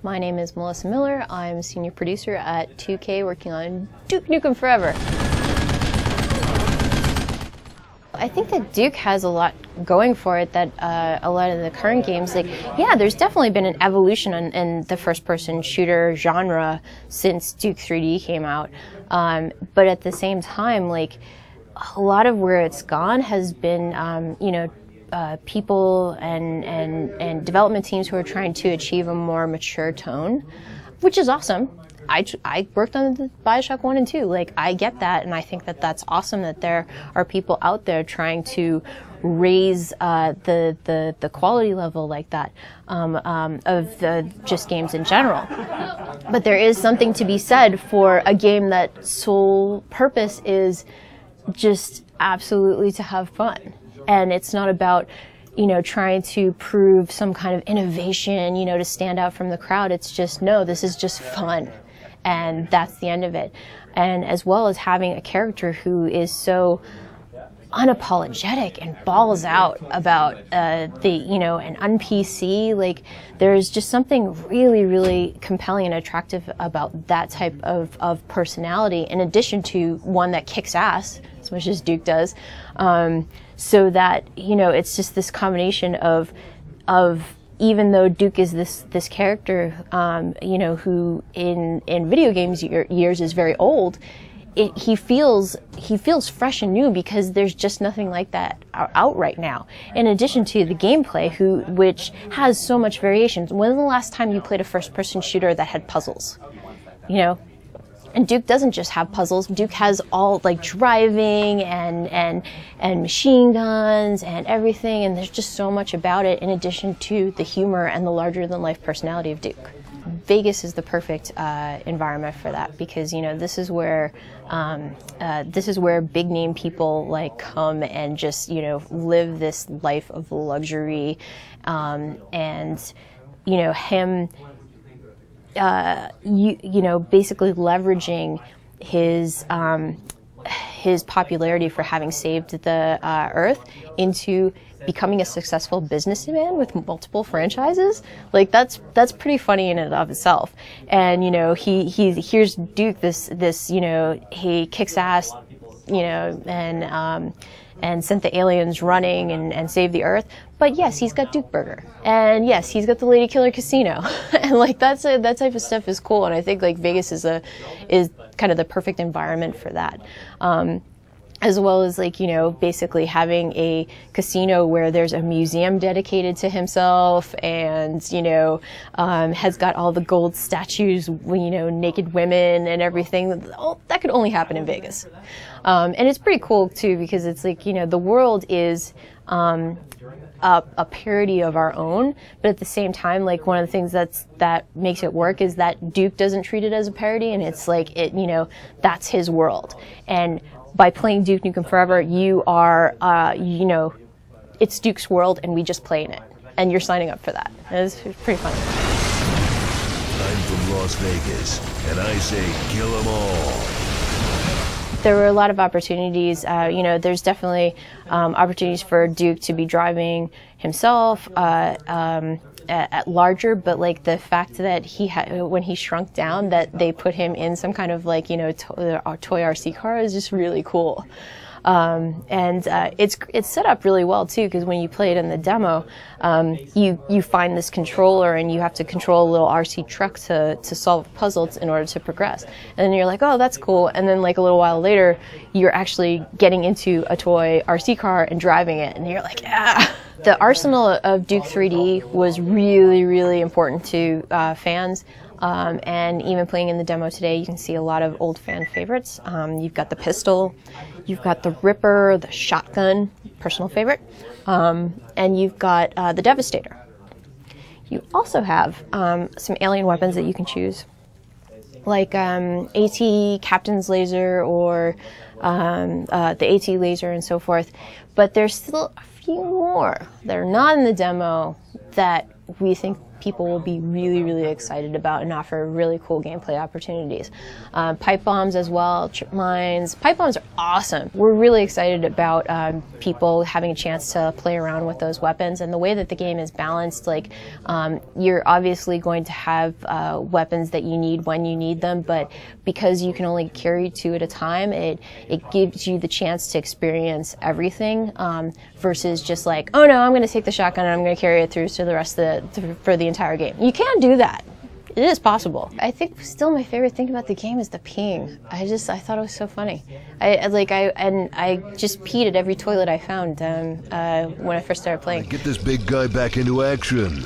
My name is Melissa Miller. I'm senior producer at 2K working on Duke Nukem Forever. I think that Duke has a lot going for it that a lot of the current games, like, yeah, there's definitely been an evolution in the first-person shooter genre since Duke 3D came out. But at the same time, like, a lot of where it's gone has been, you know, people and development teams who are trying to achieve a more mature tone, which is awesome. I worked on the Bioshock 1 and 2. Like, I get that, and I think that that's awesome that there are people out there trying to raise the quality level like that of just games in general. But there is something to be said for a game that sole purpose is just absolutely to have fun. And it's not about, you know, trying to prove some kind of innovation, you know, to stand out from the crowd. It's just, no, this is just fun. And that's the end of it. And as well as having a character who is so unapologetic and balls out about you know, an un-PC, like, there's just something really, really compelling and attractive about that type of personality, in addition to one that kicks ass, as much as Duke does. So that, you know, it's just this combination of even though Duke is this character, you know, who in video games years is very old, he feels fresh and new because there's just nothing like that out right now. In addition to the gameplay, which has so much variations. When was the last time you played a first-person shooter that had puzzles? You know. And Duke doesn't just have puzzles. Duke has all, like, driving and machine guns and everything, and there's just so much about it in addition to the humor and the larger-than-life personality of Duke. Vegas is the perfect environment for that because, you know, this is where big-name people, like, come and just, you know, live this life of luxury, and, you know, him. You know, basically leveraging his popularity for having saved the Earth into becoming a successful businessman with multiple franchises. Like, that's pretty funny in and of itself. And, you know, here's Duke, this you know, he kicks ass, you know, and sent the aliens running and saved the Earth. But yes, he's got Duke Burger, and yes, he's got the Lady Killer Casino, and, like, that type of stuff is cool. And I think, like, Vegas is kind of the perfect environment for that. As well as, like, you know, basically having a casino where there's a museum dedicated to himself, and, you know, has got all the gold statues, you know, naked women and everything. Oh, that could only happen in Vegas. And it's pretty cool too because it's like, you know, the world is a parody of our own, but at the same time, like, one of the things that makes it work is that Duke doesn't treat it as a parody, and it's like, you know, that's his world. And by playing Duke Nukem Forever, you are, you know, it's Duke's world, and we just play in it, and you're signing up for that. And it's pretty fun. I'm from Las Vegas, and I say kill them all. There were a lot of opportunities. You know, there's definitely opportunities for Duke to be driving himself at larger, but, like, the fact that when he shrunk down, that they put him in some kind of, like, you know, toy RC car is just really cool. And it's set up really well too, because when you play it in the demo, you find this controller and you have to control a little RC truck to solve puzzles in order to progress. And then you're like, oh, that's cool. And then, like, a little while later, you're actually getting into a toy RC car and driving it, and you're like, ah. The arsenal of Duke 3D was really, really important to fans. And even playing in the demo today, you can see a lot of old fan favorites. You've got the pistol, you've got the Ripper, the shotgun, personal favorite, and you've got the Devastator. You also have some alien weapons that you can choose, like AT Captain's Laser or the AT Laser and so forth. But there's still a few more that are not in the demo that we think people will be really, really excited about and offer really cool gameplay opportunities. Pipe bombs as well, trip mines. Pipe bombs are awesome. We're really excited about people having a chance to play around with those weapons, and the way that the game is balanced, like you're obviously going to have weapons that you need when you need them, but because you can only carry 2 at a time, it gives you the chance to experience everything versus just like, oh no, I'm going to take the shotgun and I'm going to carry it through to the rest of for the entire game. You can do that. It is possible. I think still my favorite thing about the game is the peeing. I thought it was so funny. I just peed at every toilet I found when I first started playing. Get this big guy back into action.